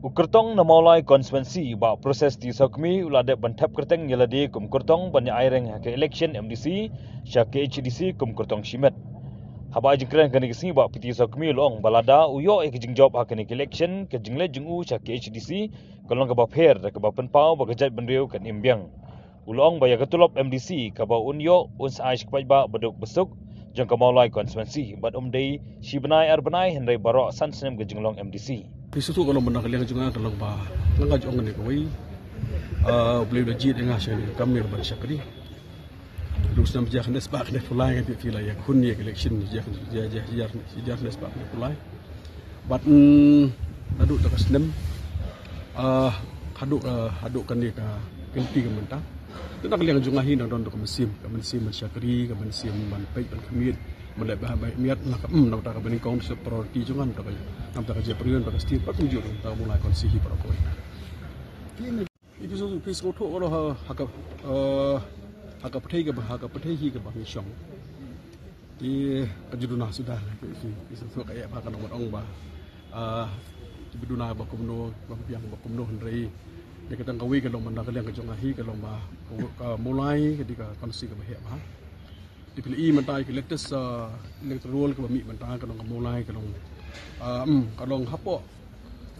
Ukurtong na maulai konstituensi ba proses di sakmi ulade bantap kerteng nyeladi kum kurtong banyak aireng ke election MDC sya ke HDC kum kurtong shimet. Haba jingkren kani kisni ba piti sakmi long balada uyo ke jingjop hakani ke election ke jingle jingu sya ke HDC kolong ke ba pher ke ba penpau ba kejat bendriu kan imbiang. Ulong ba ya ketulop MDC ke ba unyo uns aish kepai ba beduk besuk jang ke maulai konstituensi bat umdei shi benai benai hendai barok san senem ke jinglong MDC. Disitu kalau menang kalian juga kalau bah ngajak orang ni koi, beli legit dengan saya kami lepas syakri. Terus nama jah nes pak nes pulai kan fila ya kun ni election jah nes pak nes pulai. But aduk tak senam, aduk kan ni ka kenti ke mentah. Tentang kalian juga hin don ke mesim syakri ke mesim manpai dan kemit. Mulai baik miat nak nak tak bening kong priority jangan tak kaya nak tak kerja perian pada setiap pak tujuh tak mulai konsihi para koi. Itu suatu pisau tu kalau hak petai ke bang Syong. Di kejudunah sudah itu kayak apa kan orang bah kejudunah bakumno yang bakumno hendai dia kata kawi kalau mana kalian kejongahi kalau bah mulai ketika konsi ke bahaya bah. Dipilih mentai ke latest electoral ke bami mentai kalau mulai kalau hapo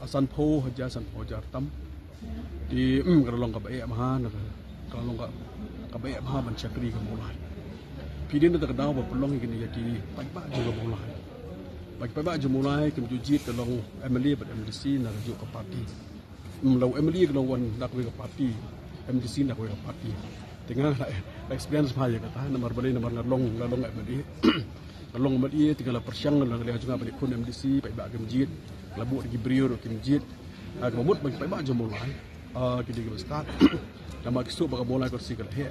sanpo jartam di kalau ke baik mahan kalau ke baik mahan mencakri ke mulai pidin tak tahu berpeluang ini jadi baik juga mulai baik juga mulai kemujud kalau MLA pada MDC nak juga ke parti kalau MLA kalau nak ke parti MDC nak ke parti tengah experience bahaya kata nomor beli nomor ngalong MLA ngalong MLA tinggal persiang ngalong lihat juga balik kun MDC baik bagi masjid labu di Gibriur ke masjid kemud baik aja mulai kita start nama kisah bagai mulai kursi ke lahir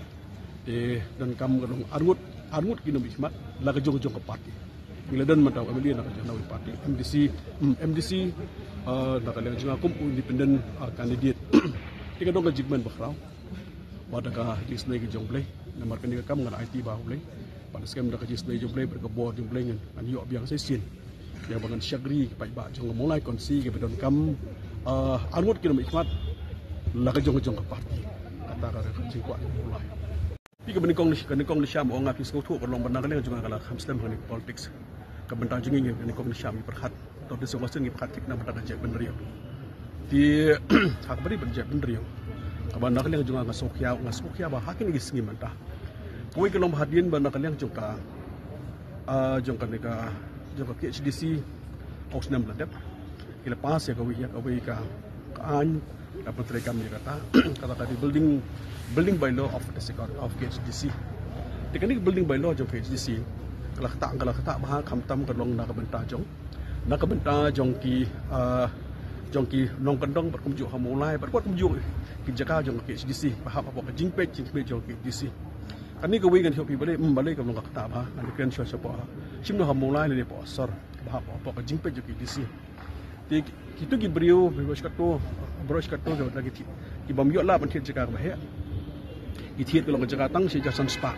dan kamu ngalong armut kini bismat laga jong ke parti bila dan mata MLA nak jauh ke parti MDC nak lihat juga kum independent candidate kita dong kejigman bakrau wadakah jisnai ke jomblay nomor kini kamu dengan IT bahu blay pada skema dah jisnai jomblay berkebor jomblay dengan anjok biang sesin yang bangun syagri kepai ba jong mulai konsi ke bedon kam angut kini ikmat laga jong ke parti kata kata kunci kuat mulai pi ke benikong ni syam orang ngapis kau tu kalau benar kalian juga kalau hamstem hari politics kebentar jenging benikong ni syam perhat atau di semua seni perhat nak benar kerja bener di hak beri berjaya bener Abang nak kalian juga ngasukya bah hakin lagi sengi mentah. Kue kalau hadirin banda kalian juga jongkan ke HDC aus 6 ladap. Kila pas ya kau ka an dapat rekam dia kata building by law of the second of HDC. Teknik building by law jong HDC. Kalau kata bah kamtam kalong nak bentah jong ki nong kandong berkumjuk hamulai berkuat kumjuk kijaka jong ke HDC bahap apa jingpet jong ke HDC kani ko wigan hopi bale bale kam nong kata ba ani kan sho simno hamulai le po sor bahap apa jingpet jong ke HDC ti kitu ki brio brosh kato jong lagi ki bam yo la ban thit jaka ba he ki thit ko long jaka tang si jasan spa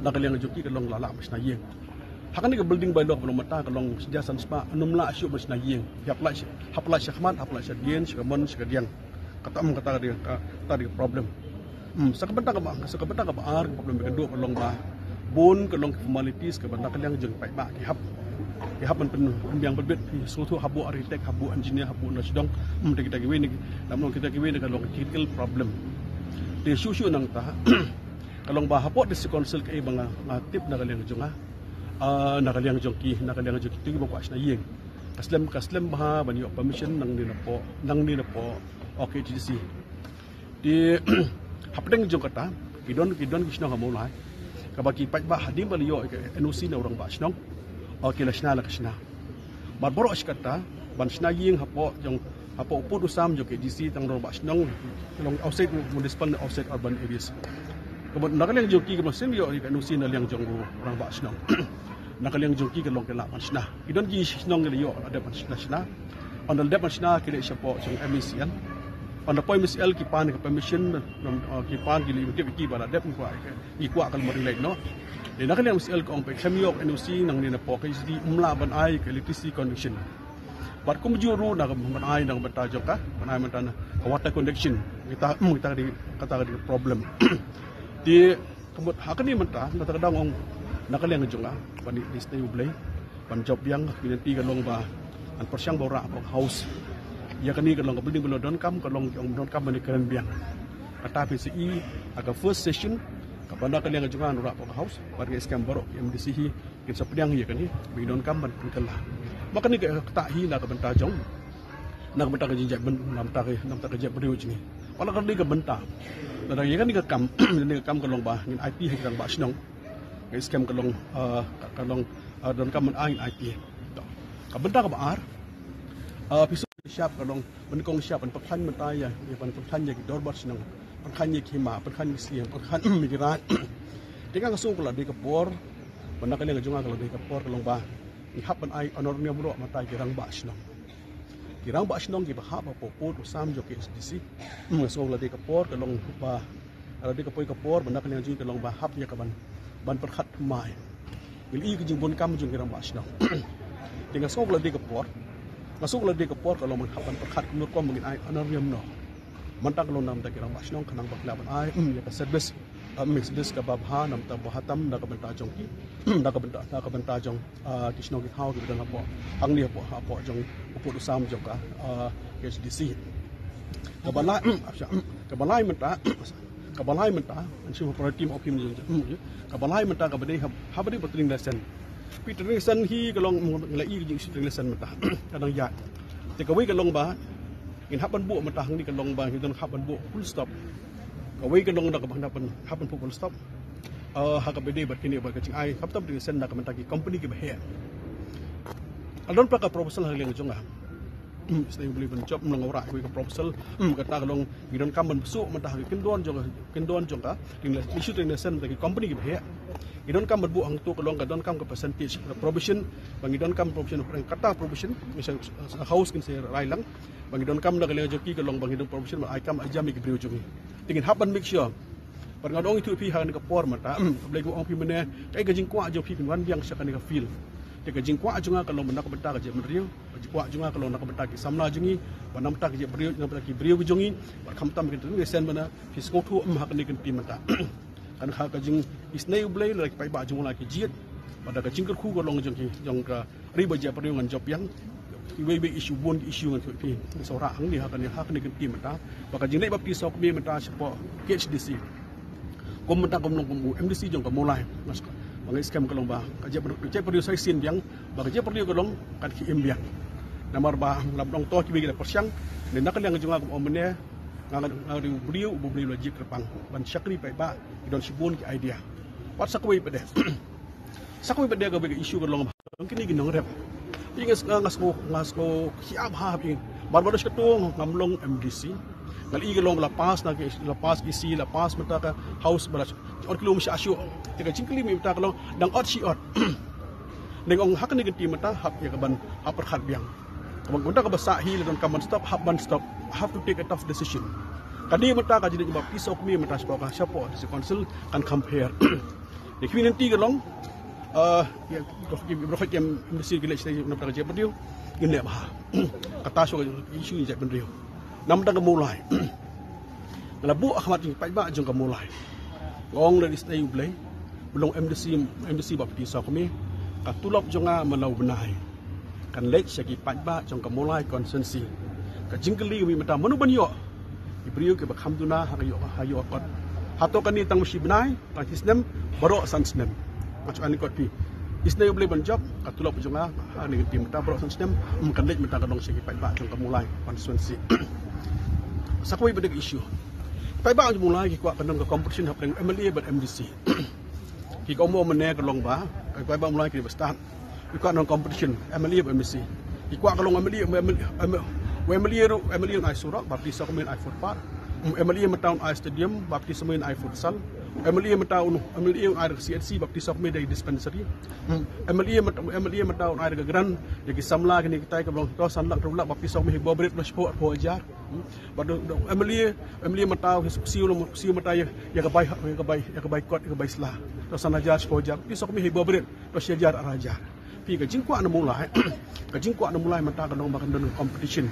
la kalian joki ko long lala mas na yeng hakan ni building by law belum mata kalau sejasan spa enumlah asyuk mas naying hapla syahman hapla syadian syamon syadian kata dia tadi problem sekebentar ke bar problem kedua kalau bah bon kalau formalities ke benda kalian jeng baik ba ki hap man penuh yang berbet suatu habu arsitek habu engineer habu nasidong kita giwe ni namun kita giwe kalau critical problem di susu nang ta kalau bah hapot di council ke bang tip na kalian jeng nakaliang joki tu bawa asna yeng kaslam bah bani permission nang ni na po okay GC di hapdeng jong kata kidon kisna hamulai kabaki pat bah hadim bali yo NOC na orang ba asnong okay lasna la kasna barbaro askata ban sna yeng hapo upud usam joki GC tang orang ba asnong long outside municipal outside urban areas kabon nakaliang joki kemasin yo NOC na liang jong orang ba asnong nakaliang joki ke long kelak mansna idon gi snong le yo ada mansna on the mansna kile siapo jong emisian on the point MCL ki pan ke permission ki pan ki limit ki bala dep kwa kal mari lek no de nakaliang MCL ko pe khamyo NOC nang ni na po kay di umla ban ai ke electricity connection But kung juru na manay na benta joka, manay mentana water connection kita di problem. Di kemut hakani menta na kadang ong nakaliang jonga pani di stay ublay pan job yang binanti kalong ba an persyang bora apa house. Ya kani kalong building belum don kam kalong ong don kam ni keren biang. Kata PCI aga first session kapanda kaliang jonga nura apa house warga skam borok MDC hi kita pedang ya kani bi don kam ban kala. Maka ni tak hina ke benta jong nak benta ke jinjak nam tak ke beriu ni wala kan ni ke benta dan yang kan ni ke kam kalong ba ngin IP hang ba snong ngai scam kalong don kam ai IP ka benta ka baar pisu siap kalong benkong siap pan pakhan menta ya pan pakhan ya ki dor ba snong pakhan ya ki ma pakhan ni siam pakhan migirat dengan kasung kala di kapor benda kali ngajunga kalau di kapor kalong ba happen ai honornya bro mata kirang basnong ki bahap apa pot usam jo KSDC so la de kapor kalong ba ala de kapor benda kan yang ji kalong bahap ya kaban ban perkhat mai il i ki jing kam jung kirang basnong dengan so la de kapor masuk la de kapor kalong man hapan perkhat kumur kom mungkin ai honornya no manta kalong nam ta kirang basnong kanang baklaban ai ya ka service mix this ka babha nam ta bahatam da ka benta jong ki da ka benta jong tisno ki hau ki bidang apo ang ni apo jong uput usam jong ka HDC kabalai menta an si pro team of him kabalai menta ka bade ha bade patring lesson Peter lesson hi kalong nglai jing si lesson menta kadang ya te ka wi kalong ba in hapan bu menta hang ni kalong ba hi don hapan bu full stop kawai kan dong nak happen full stop hak bede bat kini ba kacing ai kaptam di sen nak mentaki company ki bahaya alon pra ka proposal hang leng jonga stay beli ben job nang ora ku ka proposal kata kalong gidon kam ben besuk mentah kendon jonga tinggal isu tinggal sen mentaki company ki bahaya gidon kam bu ang tu kalong gadon kam ka percentage provision bang gidon kam provision kata provision misal house kin se rai lang bang gidon kam nak leng joki kalong bang gidon provision ai kam ajam ki brio jongi tingin happen make sure par ngadong itu pi han ka por mata blai ko ong pi mene kai ga jing kwa jo pi wan biang sakani ka feel te ga jing kwa junga kalau menak benta ka je meriu kwa junga kalau nak benta ki samna jungi banam ta ki je beriu nak benta ki beriu jungi par kham tam ki tu sen bana fisko thu hak ni kan ti mata kan ha ka jing isnei blai la pai ba junga ki jiet pada ka jing ka khu ko long jong ka ri ba je beriu ngan job yang we issue one issue ngan pi sora hang ni hak ni kan ti mata baka jing nei bapti sok mi mata sepo HDC kom mata kom nong MDC jong ka mulai mas bangai scam kalong ba ka je beriu sai sin yang baka je beriu kalong kan ki imbiang namar ba lam dong to ki bi persyang ni nak yang junga kom omne ngari beriu logik repang ban syakri pai ba idon sibun ki idea wat sakwe pede ka bi issue kalong ba kini ginong rep ingas ngasko siap ha pi barbados ketung ngamlong MDC ngal igelong lapas ki si lapas mata ka house balas or kilo msi asyo tika jingkli mi mata kalong dang ot si ot neng ong hak ni genti mata hap ya kaban hapar khat biang kabang mata ka basa hi don kaman stop have to take a tough decision kadi mata ka jadi ba piece of me mata ka siapa di council kan compare de community kalong ya profit yang mesti gila saya nak kerja berdua ini apa kata so isu ni jadi berdua nam dah mulai labu Ahmad ni pai ba jong mulai ngong dari stay blai belum MDC bab di sa kami katulop jonga malau benai kan lek segi pai ba jong mulai konsensi ka jingkeli mi mata manu banyo ibriu ke bakhamduna hayo kot hato kan ni tang mesti benai pakisnem barok sansnem macam ani kot pi isnai boleh banjab katulop jonga ani tim mata barok sansnem kan lek mata kadong segi pai ba jong mulai konsensi sakoi bedek isu pai ba mulai ki kwa kanang ka competition hapeng MLA but MDC ki ko mo mene ka long ba pai ba mulai ki start ki kwa nang competition MLA but MDC ki kwa ka long MLA ai surat bapti sa komen ai football MLA mataun ai stadium bapti sa komen ai futsal MLA mataun ai CNC bapti sa komen dari dispensary MLA mataun ai grand ki samla ki kita ka long to sandak rulak bapti sa komen bobret no sport po ajar bado MLA mataw siu matay ya kabay kot kabay sla to sanajar ko jar piso kami hibobret to siajar arajar pi ka jingkwa na mulai ka jingkwa na mulai mata ka long ba kan don competition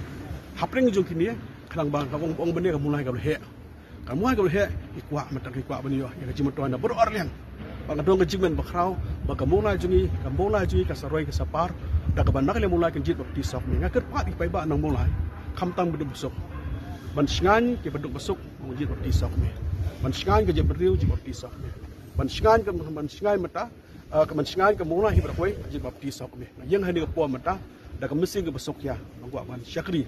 hapring jong kini klang bang ka ong bene ka mulai ka he ka mulai ka he ikwa mata ka ikwa bani yo ya ka jimoto na bor orlian bang dong ka jingmen ba kraw ba ka mulai jungi ka saroi ka sapar da ka ban nakale mulai kan jit bapti sok ni ngaker pa ipai ba nang mulai kamtang beduk besok ban sngan ke beduk besok mo jit bapti sok ni ban sngan ka je beriu jit bapti sok ni ban sngan mata kemen sngan ke mulai hibra koi jit bapti sok ni yang hani ka po mata da ka mesin ka besok ya ngwa ban syakri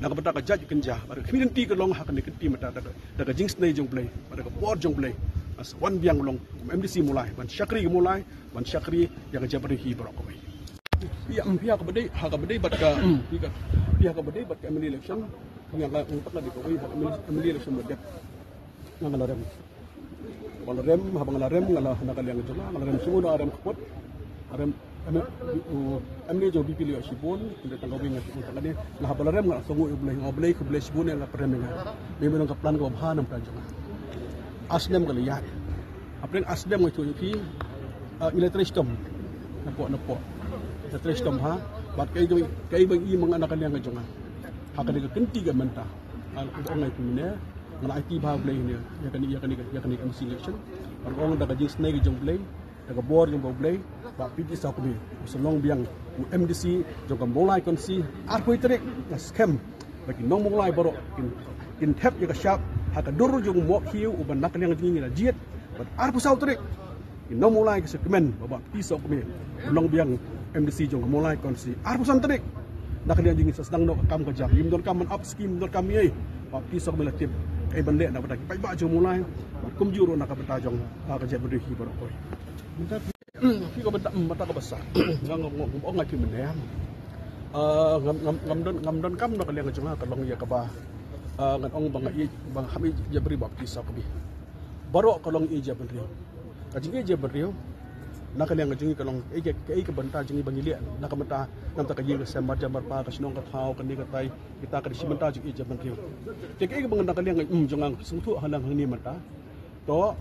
da ka bata ka jaj kenja bar community ka long hak ni kenti mata da ka jing snai jong play bar ka por jong play as wan biang long MDC mulai ban syakri ke mulai ban syakri yang ka jabri hibra koi pihak kabadai bat ka pihak kabadai bat ka MLA election yang ka untuk na dito hak MLA election bat ngala rem wala rem habang ngala rem ngala nakaliang jala ngala rem sumo rem kapot rem MLA jo bipili sibon tidak tanggawin nga untuk kani na habala rem ngala sungo oblay ko blay sibon nga prem nga may meron ka plan ko bahan ng project asdem kaliyat apren asdem ngo ki military system napo sa tres ha bat kay bang i mga anak kanya nga jonga hakani ka kenti ka menta ang ngai pumine ngana IT ba blay ni ya kani MC election ang ong daga jing snake jong blay daga board jong blay ba piti sa ko bi so long biang MDC jong kambolai kon si ar ko itrek na scam bagi nong mulai baro in tap ya ka sharp haka dur jong mo hiu uban nak yang jing ni jiet bat ar ko sa trek in nong mulai ka sekemen ba piti sa ko bi long biang MDC jong mulai konsi arpusan terik nak dia jingin sedang no kam ka jam im don kam up scheme don kam ye pa pisok melatip ai bande na badak pai ba jong mulai kum juro nak bata jong ka jab beri hi bar koi minta fi ko bata mata ka basa ngom ngai ki mene ngam don kam nak liang jong ka long ya ka ba ngan ong bang hami jab beri ba pisok bi baro ka long i jab beri ka jingi jab beri nakaliang jungi kalong ai ka banta jungi bangili nakamata namta ka yeng sa marja marpa ka sinong ka thau ka ni ka tai kita ka simanta jungi jaban riu te ai ka bang nakaliang jungang sungthu halang hangni mata to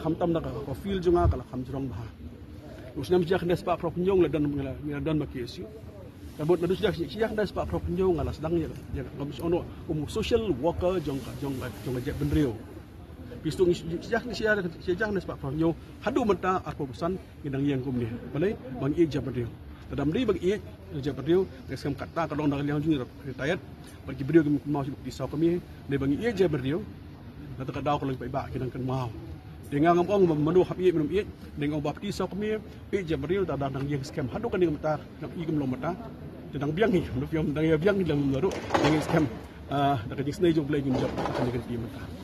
khamtam na ka feel junga kala kham jrong ba usnam jak nes pa krop nyong la dan ma kesu kabut na dus jak nes pa krop nyong ala sedang ya ngabis ono social worker jong jaban riu pistung sejak nes pak Franyo hadu menta arpo pesan ngidang yang kum ni balai bang ik jabrio tadam di bang ik jabrio ngesam kata kalong nang liang jungi retired bagi brio kum mau di saw kami ne bang ik jabrio nata kadaw ko lang pa iba kinang kan mau dengan ngam menu hab ik minum ik dengan bab di saw kami ik jabrio tadam nang yang scam hadu kan menta nang ik lom meta tadang biang hi no fiam dang biang hi lam laru dengan scam da ka jisnai jong play jong job kan kan ti meta